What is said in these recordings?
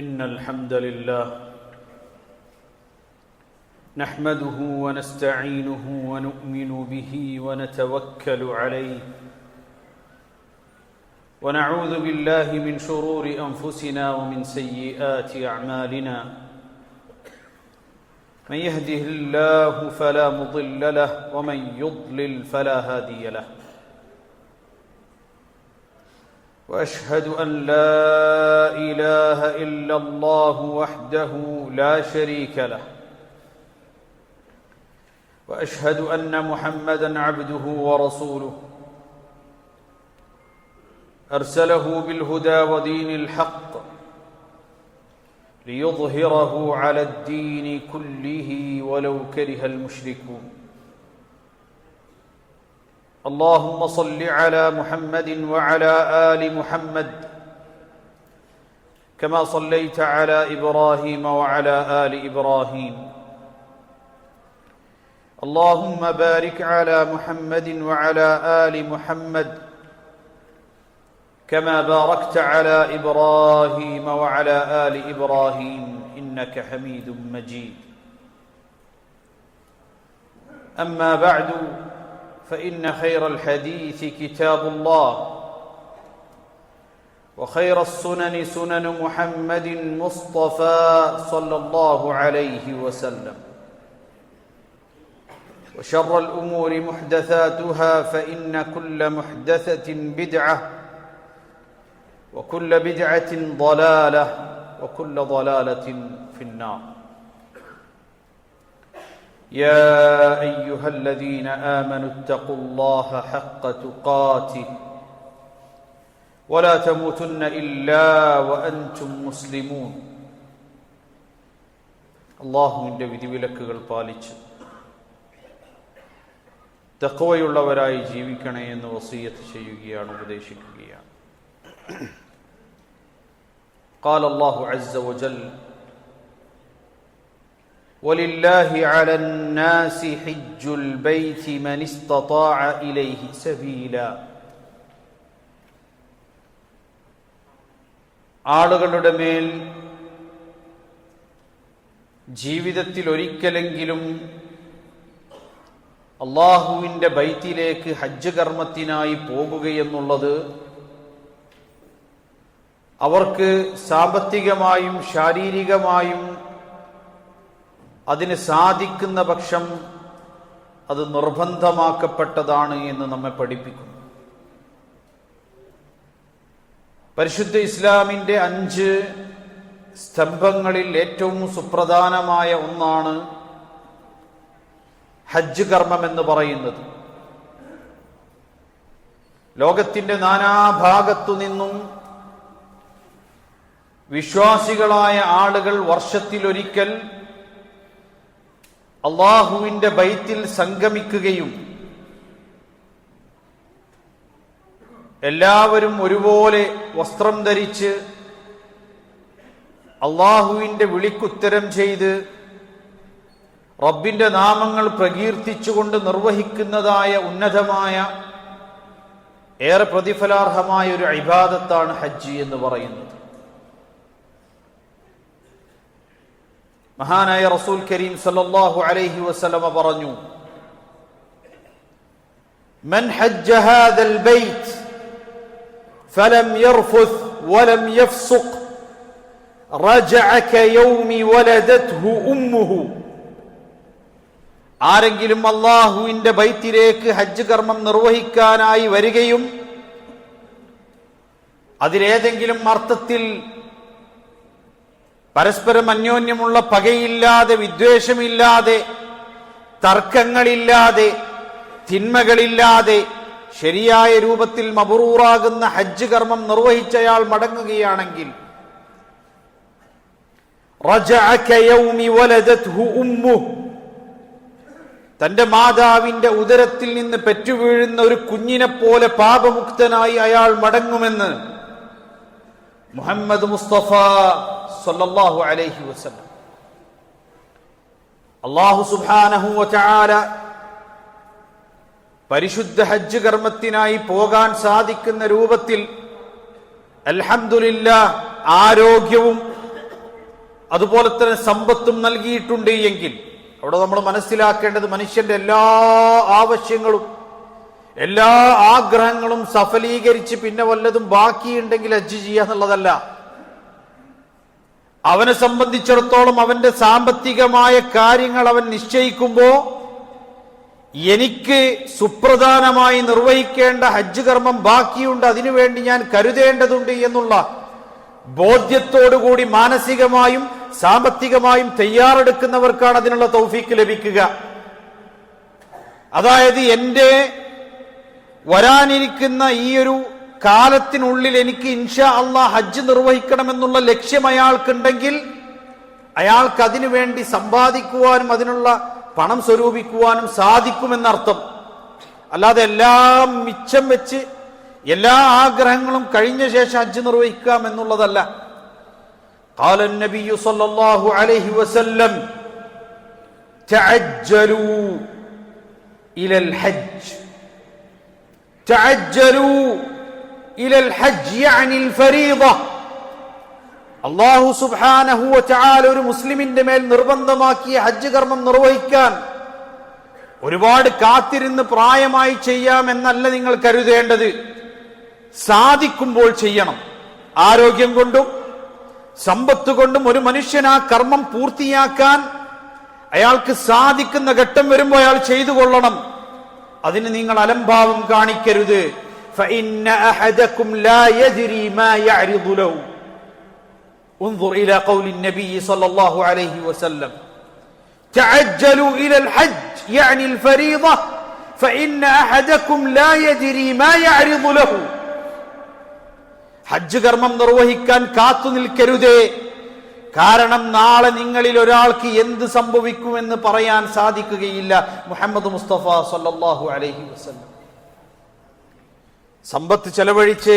إن الحمد لله نحمده ونستعينه ونؤمن به ونتوكل عليه ونعوذ بالله من شرور أنفسنا ومن سيئات أعمالنا من يهده الله فلا مضل له ومن يضلل فلا هادي له وأشهد أن لا إله إلا الله وحده لا شريك له وأشهد أن محمدًا عبده ورسوله أرسله بالهدى ودين الحق ليظهره على الدين كله ولو كره المشركون اللهم صل على محمد وعلى آل محمد كما صليت على إبراهيم وعلى آل إبراهيم اللهم بارك على محمد وعلى آل محمد كما باركت على إبراهيم وعلى آل إبراهيم إنك حميد مجيد أما بعد فإن خير الحديث كتاب الله وخير السنن سنن محمد مصطفى صلى الله عليه وسلم وشر الأمور محدثاتها فإن كل محدثة بدعة وكل بدعة ضلالة وكل ضلالة في النار يا أيها الذين آمنوا اتقوا الله حق تقاته ولا تموتن إلا وأنتم مسلمون അല്ലാഹുവിൻ്റെ വിധിവിലക്കുകൾ പാലിച്ച് തഖ്വയുള്ളവരായി ജീവിക്കണേ എന്ന് വസിയ്യത്ത് ചെയ്യുകയാണ്, ഉപദേശിക്കുകയാണ്. قال الله عز وجل ولله على الناس حج البيت من استطاع إليه سبيلا. ആളുകളുടെ മേൽ ജീവിതത്തിൽ ഒരിക്കലെങ്കിലും അള്ളാഹുവിൻ്റെ ബൈത്തിലേക്ക് ഹജ്ജ് കർമ്മത്തിനായി പോകുകയെന്നുള്ളത് അവർക്ക് സാമ്പത്തികമായും ശാരീരികമായും അതിന് സാധിക്കുന്ന പക്ഷം അത് നിർബന്ധമാക്കപ്പെട്ടതാണ് എന്ന് നമ്മെ പഠിപ്പിക്കുന്നു. പരിശുദ്ധ ഇസ്ലാമിൻ്റെ 5 സ്തംഭങ്ങളിൽ ഏറ്റവും സുപ്രധാനമായ ഒന്നാണ് ഹജ്ജ് കർമ്മം എന്ന് പറയുന്നത്. ലോകത്തിൻ്റെ നാനാഭാഗത്തു നിന്നും വിശ്വാസികളായ ആളുകൾ വർഷത്തിലൊരിക്കൽ അള്ളാഹുവിൻ്റെ ബൈത്തിൽ സംഗമിക്കുകയും എല്ലാവരും ഒരുപോലെ വസ്ത്രം ധരിച്ച് അള്ളാഹുവിൻ്റെ വിളിക്കുത്തരം ചെയ്ത് റബ്ബിന്റെ നാമങ്ങൾ പ്രകീർത്തിച്ചുകൊണ്ട് നിർവഹിക്കുന്നതായ ഉന്നതമായ ഏറെ പ്രതിഫലാർഹമായ ഒരു ഇബാദത്താണ് ഹജ്ജ് എന്ന് പറയുന്നത്. മഹാനായ റസൂൽ കരീം സല്ലല്ലാഹു അലൈഹി വസല്ലമ പറഞ്ഞു, മൻ ഹജ്ജ ഹാദൽ ബൈത്ത് ഫലം യർഫുസ് വലം യഫ്സുഖ് റജഅ കയൗമി വലദത്ഹു ഉമ്മുഹു. ആരെങ്കിലും അള്ളാഹുവിന്റെ ബൈത്തിലേക്ക് ഹജ്ജ് കർമ്മം നിർവഹിക്കാനായി വരികയും അതിലേതെങ്കിലും അർത്ഥത്തിൽ പരസ്പരം അന്യോന്യമുള്ള പകയില്ലാതെ, വിദ്വേഷമില്ലാതെ, തർക്കങ്ങളില്ലാതെ, തിന്മകളില്ലാതെ ശരിയായ രൂപത്തിൽ മബ്റൂറാകുന്ന ഹജ്ജ് കർമ്മം നിർവഹിച്ചയാൾ മടങ്ങുകയാണെങ്കിൽ റജഅ കയൗമി വലദത്ഹു ഉമ്മുഹു, തന്റെ മാതാവിന്റെ ഉദരത്തിൽ നിന്ന് പെറ്റുവീഴുന്ന ഒരു കുഞ്ഞിനെ പോലെ പാപമുക്തനായി അയാൾ മടങ്ങുമെന്ന് മുഹമ്മദ് മുസ്തഫ സല്ലല്ലാഹു അലൈഹി വസല്ലം. അല്ലാഹു സുബ്ഹാനഹു വ തആല പരിശുദ്ധ ഹജ്ജ് കർമ്മത്തിനായി പോകാൻ സാധിക്കുന്ന രൂപത്തിൽ അൽഹംദുലില്ലാഹ് ആരോഗ്യവും അതുപോലെ തന്നെ സമ്പത്തും നൽകിയിട്ടുണ്ട് എങ്കിൽ അവിടെ നമ്മൾ മനസ്സിലാക്കേണ്ടത് മനുഷ്യന്റെ എല്ലാ ആവശ്യങ്ങളും എല്ലാ ആഗ്രഹങ്ങളും സഫലീകരിച്ച് പിന്നെ വല്ലതും ബാക്കിയുണ്ടെങ്കിൽ ഹജ്ജ് ചെയ്യുക എന്നുള്ളതല്ല. അവനെ സംബന്ധിച്ചിടത്തോളം അവന്റെ സാമ്പത്തികമായ കാര്യങ്ങൾ അവൻ നിശ്ചയിക്കുമ്പോ എനിക്ക് സുപ്രധാനമായി നിർവഹിക്കേണ്ട ഹജ്ജ് കർമ്മം ബാക്കിയുണ്ട്, അതിനുവേണ്ടി ഞാൻ കരുതേണ്ടതുണ്ട് എന്നുള്ള ബോധ്യത്തോടുകൂടി മാനസികമായും സാമ്പത്തികമായും തയ്യാറെടുക്കുന്നവർക്കാണ് അതിനുള്ള തൗഫീക്ക് ലഭിക്കുക. അതായത് എന്റെ വരാനിരിക്കുന്ന ഈ ഒരു കാലത്തിനുള്ളിൽ എനിക്ക് ഇൻഷാ അല്ലാഹ് ഹജ്ജ് നിർവഹിക്കണമെന്നുള്ള ലക്ഷ്യം അയാൾക്കുണ്ടെങ്കിൽ അയാൾക്ക് അതിനു വേണ്ടി സമ്പാദിക്കുവാനും അതിനുള്ള പണം സ്വരൂപിക്കുവാനും സാധിക്കുമെന്നർത്ഥം. അല്ലാതെ എല്ലാം മിച്ചം വെച്ച് എല്ലാ ആഗ്രഹങ്ങളും കഴിഞ്ഞ ശേഷം ഹജ്ജ് നിർവഹിക്കാം എന്നുള്ളതല്ല. قال النبي صلى الله عليه وسلم تعجلوا إلى الحج تعجلوا إلى الحج يعني الفريضة. അല്ലാഹു സുബ്ഹാനഹു വ തആല ഒരു മുസ്ലിമിന്റെ മേൽ നിർബന്ധമാക്കിയ ഹജ്ജ് കർമ്മം നിർവഹിക്കാൻ ഒരുപാട് കാത്തിരുന്ന് പ്രായമായി ചെയ്യാം എന്നല്ല നിങ്ങൾ കരുതേണ്ടത്. സാധിക്കുമ്പോൾ ചെയ്യണം. ആരോഗ്യം കൊണ്ടും സമ്പത്ത് കൊണ്ടും ഒരു മനുഷ്യൻ ആ കർമ്മം പൂർത്തിയാക്കാൻ അയാൾക്ക് സാധിക്കുന്ന ഘട്ടം വരുമ്പോൾ അയാൾ ചെയ്തു കൊള്ളണം. അതിന് നിങ്ങൾ അലംഭാവം കാണിക്കരുത്. فإن أحدكم لا يدري ما يعرض له. انظر إلى قول النبي صلى الله عليه وسلم تعجلوا إلى الحج يعني الفريضة فإن أحدكم لا يدري ما يعرض له. ഹജ്ജ് കർമ്മം നിർവഹിക്കാൻ കാത്തു നിൽക്കരുതേ. കാരണം നാളെ നിങ്ങളിൽ ഒരാൾക്ക് എന്ത് സംഭവിക്കുമെന്ന് പറയാൻ സാധിക്കുകയില്ല. മുഹമ്മദ് മുസ്തഫ സല്ലല്ലാഹു അലൈഹി വസല്ലം. സമ്പത്ത് ചെലവഴിച്ച്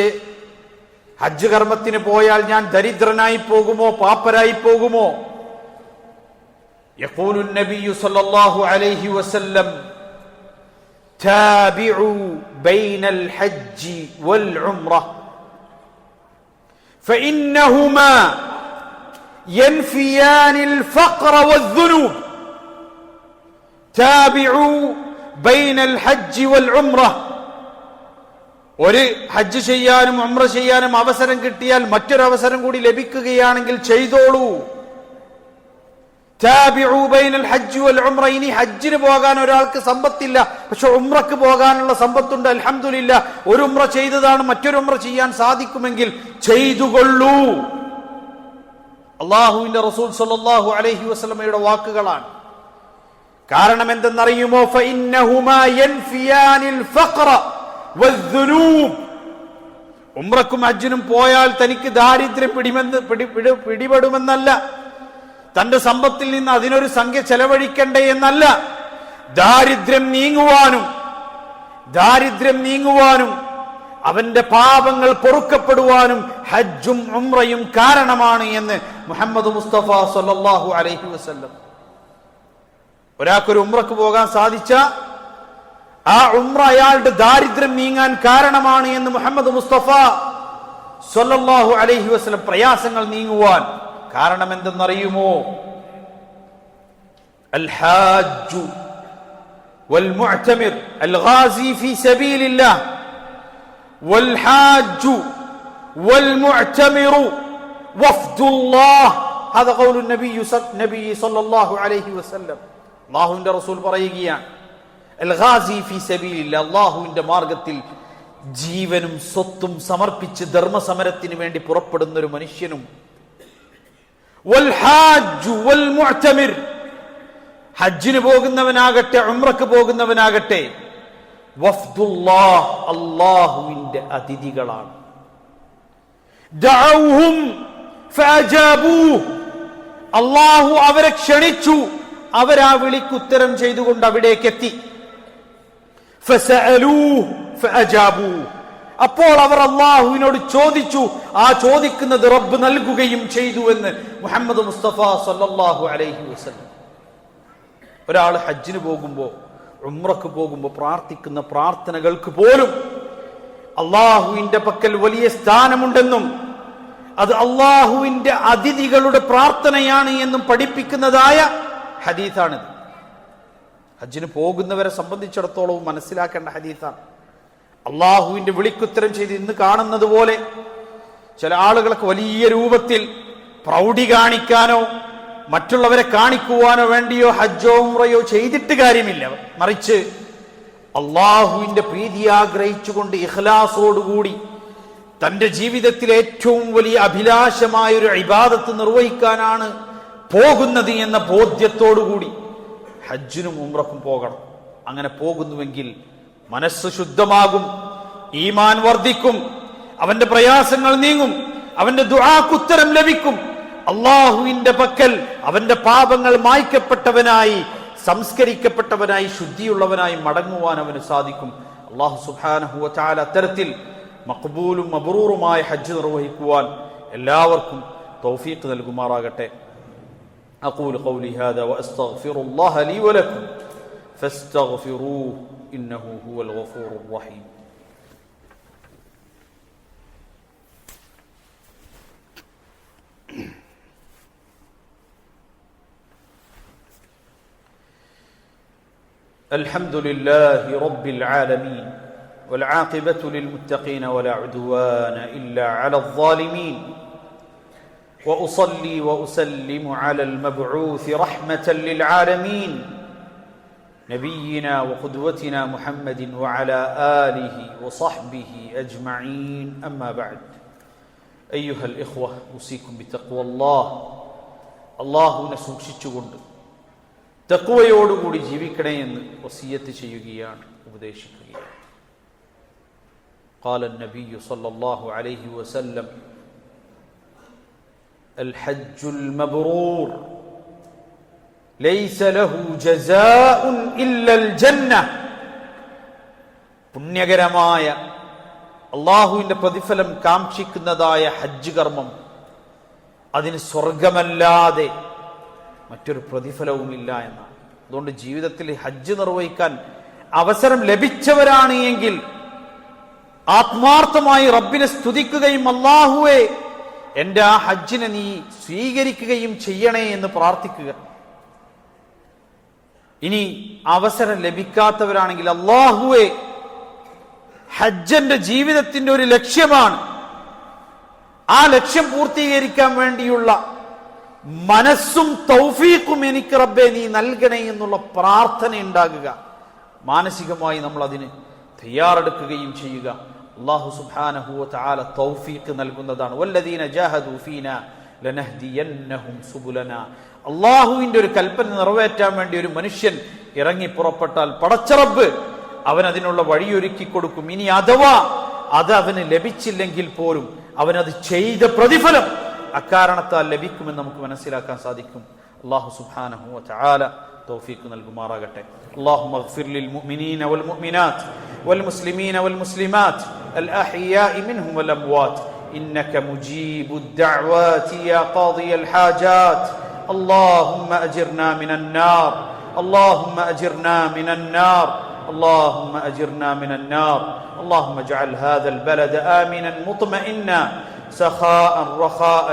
ഹജ്ജ് കർമ്മത്തിന് പോയാൽ ഞാൻ ദരിദ്രനായി പോകുമോ പാപ്പരായി പോകുമോ? യഖൂലു നബിയ്യു സല്ലല്ലാഹു അലൈഹി വസല്ലം താബിഉ ബൈനൽ ഹജ്ജി വൽ ഉംറ فإنهما ينفيان الفقر والذنوب. تابعوا بين الحج والعمرة. ഒരു ഹജ്ജ് ചെയ്യാനും ഉംറ ചെയ്യാനും അവസരം കിട്ടിയാൽ മറ്റൊരു അവസരം കൂടി ലഭിക്കുകയാണെങ്കിൽ ചെയ്തോളൂ. താബിഉ ബൈനൽ ഹജ്ജ് വൽ ഉംറ. ഇനി ഹജ്ജിന് പോകാൻ ഒരാൾക്ക് സമ്പത്തില്ല, പക്ഷെ ഉംറക്ക് പോകാനുള്ള സമ്പത്തുണ്ട്, അൽഹംദുലില്ലാഹ്. ഒരു ഉംറ ചെയ്തതാണ് മറ്റൊരു ഉംറ ചെയ്യാൻ സാധിക്കുമെങ്കിൽ ചെയ്തുകൊള്ളൂ. അല്ലാഹുവിന്റെ റസൂൽ സല്ലല്ലാഹു അലൈഹി വസല്ലമയുടെ വാക്കുകളാണ്. കാരണം എന്തെന്നറിയുമോ? ഫഇന്നഹുമാ യൻഫിയാനിൽ ഫഖറ വദ്ദുനൂബ്. ഉംറക്കും ഹജ്ജിനും പോയാൽ തനിക്ക് ദാരിദ്ര്യം പിടിപെടുമെന്നല്ല, തന്റെ സമ്പത്തിൽ നിന്ന് അതിനൊരു സംഖ്യ ചെലവഴിക്കണ്ടേ എന്നല്ല. ദാരിദ്ര്യം നീങ്ങുവാനും അവന്റെ പാപങ്ങൾ പൊറുക്കപ്പെടുവാനും ഹജ്ജും ഉംറയും കാരണമാണ് എന്ന് മുഹമ്മദ് മുസ്തഫ സല്ലല്ലാഹു അലൈഹി വസല്ലം. ഒരാൾക്കൊരു ഉംറക്ക് പോകാൻ സാധിച്ച ആ ഉംറ അയാളുടെ ദാരിദ്ര്യം നീങ്ങാൻ കാരണമാണ് എന്ന് മുഹമ്മദ് മുസ്തഫ സല്ലല്ലാഹു അലൈഹി വസല്ലം. പ്രയാസങ്ങൾ നീങ്ങുവാൻ കാരണം എന്തെന്നറിയുമോ? അൽ ഹാജ്ജു വൽ മുഅ്തമിർ അൽ ഗാസി ഫീ സബീലില്ലാഹ് വൽ ഹാജ്ജു വൽ മുഅ്തമിറു വഫ്ദുല്ലാഹ്. ഹദാ ഖൗലു നബി സല്ലല്ലാഹു അലൈഹി വസല്ലം. അല്ലാഹുവിന്റെ റസൂൽ പറയുകയാണ്, അൽ ഗാസി ഫീ സബീലില്ലാഹ്, അല്ലാഹുവിന്റെ മാർഗ്ഗത്തിൽ ജീവനും സ്വത്തും സമർപ്പിച്ച് ധർമ്മസമരത്തിന് വേണ്ടി പുറപ്പെടുന്ന ഒരു മനുഷ്യനും, വൽ ഹാജ്ജു വൽ മുഅ്തമിർ, ഹജ്ജിന് പോകുന്നവനാകട്ടെ ഉംറക്ക് പോകുന്നവനാകട്ടെ, വഫ്ദുല്ലാഹ്, അല്ലാഹുവിന്റെ അതിഥികളാണ്. ദഅൗഹും ഫഅജാബൂഹു, അല്ലാഹു അവരെ ക്ഷണിച്ചു, അവരാ വിളിക്ക് ഉത്തരം ചെയ്തുകൊണ്ട് അവിടേക്ക് എത്തി. ഫസഅലൂഹു ഫഅജാബൂഹു, അപ്പോൾ അവർ അല്ലാഹുവിനോട് ചോദിച്ചു, ആ ചോദിക്കുന്നത് റബ്ബ് നൽകുകയും ചെയ്തു എന്ന് മുഹമ്മദ് മുസ്തഫ സല്ലല്ലാഹു അലൈഹി വസല്ലം. ഒരാൾ ഹജ്ജിന് പോകുമ്പോ ഉംറക്ക് പോകുമ്പോ പ്രാർത്ഥിക്കുന്ന പ്രാർത്ഥനകൾക്ക് പോലും അല്ലാഹുവിന്റെ പക്കൽ വലിയ സ്ഥാനമുണ്ടെന്നും അത് അള്ളാഹുവിന്റെ അതിഥികളുടെ പ്രാർത്ഥനയാണ് എന്നും പഠിപ്പിക്കുന്നതായ ഹദീസാണിത്. ഹജ്ജിന് പോകുന്നവരെ സംബന്ധിച്ചിടത്തോളം മനസ്സിലാക്കേണ്ട ഹദീസാണ്. അള്ളാഹുവിന്റെ വിളിക്കുത്തരം ചെയ്ത് ഇന്ന് കാണുന്നത് പോലെ ചില ആളുകൾക്ക് വലിയ രൂപത്തിൽ പ്രൗഢി കാണിക്കാനോ മറ്റുള്ളവരെ കാണിക്കുവാനോ വേണ്ടിയോ ഹജ്ജോ ഉംറയോ ചെയ്തിട്ട് കാര്യമില്ല. മറിച്ച് അള്ളാഹുവിന്റെ പ്രീതി ആഗ്രഹിച്ചുകൊണ്ട് ഇഖ്ലാസോടുകൂടി തന്റെ ജീവിതത്തിലെ ഏറ്റവും വലിയ അഭിലാഷമായ ഒരു ഇബാദത്ത് നിർവഹിക്കാനാണ് പോകുന്നത് എന്ന ബോധ്യത്തോടുകൂടി ഹജ്ജിനും ഉംറക്കും പോകണം. അങ്ങനെ പോകുന്നുവെങ്കിൽ മനസ്സ് ശുദ്ധമാകും, ഈമാൻ വർദ്ധിക്കും, അവന്റെ പ്രയാസങ്ങൾ നീങ്ങും, അവന്റെ ദുആക്കുത്തരം ലഭിക്കും. അള്ളാഹുവിന്റെ പക്കൽ അവന്റെ പാപങ്ങൾ മായ്ക്കപ്പെട്ടവനായി, സംസ്കരിക്കപ്പെട്ടവനായി, ശുദ്ധിയുള്ളവനായി മടങ്ങുവാൻ അവന് സാധിക്കും. അല്ലാഹു സുബ്ഹാനഹു വ തആല അത്തരത്തിൽ മഖ്ബൂലും മബ്റൂറുമായ ഹജ്ജ് നിർവഹിക്കുവാൻ എല്ലാവർക്കും തൗഫീഖ് നൽകുമാറാകട്ടെ. അഖൂലു ഖൗലി ഹാദാ വഅസ്തഗ്ഫിറുല്ലാഹ ലീ വലക്കും ഫസ്തഗ്ഫിറൂഹു ഇന്നഹു ഹുവൽ ഗഫൂറുർ റഹീം. الحمد لله رب العالمين والعاقبة للمتقين ولا عدوان إلا على الظالمين وأصلي وأسلم على المبعوث رحمة للعالمين نبينا وقدوتنا محمد وعلى آله وصحبه أجمعين أما بعد أيها الإخوة أوصيكم بتقوى الله നസൂക്ഷിച്ചുകൊണ്ട് തഖ്വയോടുകൂടി ജീവിക്കണേ എന്ന് വസിയത്ത് ചെയ്യുകയാണ്, ഉപദേശിക്കുകയാണ്. قال النبي صلى الله عليه وسلم الحج المبرور ليس له جزاء إلا الجنة. പുണ്യകരമായ അള്ളാഹുവിന്റെ പ്രതിഫലം കാക്ഷിക്കുന്നതായ ഹജ്ജ് കർമ്മം, അതിന് സ്വർഗമല്ലാതെ മറ്റൊരു പ്രതിഫലവുമില്ല എന്നാണ്. അതുകൊണ്ട് ജീവിതത്തിൽ ഹജ്ജ് നിർവഹിക്കാൻ അവസരം ലഭിച്ചവരാണ് എങ്കിൽ ആത്മാർത്ഥമായി റബ്ബിനെ സ്തുതിക്കുകയും അല്ലാഹുവേ എന്റെ ആ ഹജ്ജിനെ നീ സ്വീകരിക്കുകയും ചെയ്യണേ എന്ന് പ്രാർത്ഥിക്കുക. ഇനി അവസരം ലഭിക്കാത്തവരാണെങ്കിൽ അല്ലാഹുവേ ഹജ്ജ് എന്റെ ജീവിതത്തിന്റെ ഒരു ലക്ഷ്യമാണ്, ആ ലക്ഷ്യം പൂർത്തീകരിക്കാൻ വേണ്ടിയുള്ള മനസ്സും തൗഫീഖും എനിക്ക് റബ്ബേ നീ നൽകണേ എന്നുള്ള പ്രാർത്ഥന ഉണ്ടാകുക. മാനസികമായി നമ്മൾ അതിന് തയ്യാറെടുക്കുകയും ചെയ്യുക. അല്ലാഹു സുബ്ഹാനഹു വ തആല തൗഫീഖ് നൽകുന്നതാണ്. വല്ലദീന ജാഹദൂ ഫീനാ ലനഹ്ദിയന്നഹും സുബുലനാ. അല്ലാഹുവിന്റെ ഒരു കൽപ്പന നിറവേറ്റാൻ വേണ്ടി ഒരു മനുഷ്യൻ ഇറങ്ങി പുറപ്പെട്ടാൽ പടച്ച റബ്ബ് അവൻ അതിനുള്ള വഴിയൊരുക്കി കൊടുക്കും. ഇനി അഥവാ അത് അവന് ലഭിച്ചില്ലെങ്കിൽ പോലും അവനത് ചെയ്ത പ്രതിഫലം അക്കാരണത്താൽ ലഭിക്കുമെന്ന് നമുക്ക് മനസ്സിലാക്കാൻ സാധിക്കും. അല്ലാഹു സുബ്ഹാനഹു വ തആല തൗഫീഖ് നൽകുമാറാകട്ടെ. اللهم اغفر للمؤمنين والمؤمنات والمسلمين والمسلمات الأحياء منهم والأموات إنك مجيب الدعوات يا قاضي الحاجات. اللهم أجرنا من النار، اللهم أجرنا من النار، اللهم أجرنا من النار. اللهم اجعل هذا البلد آمنا مطمئنا سخاء رخاء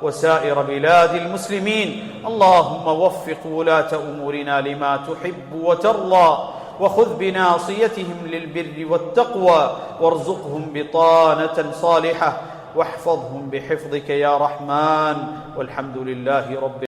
وسائر بلاد المسلمين. اللهم وفق ولاة أمورنا لما تحب وترضى وخذ بناصيتهم للبر والتقوى وارزقهم بطانة صالحة واحفظهم بحفظك يا رحمن والحمد لله رب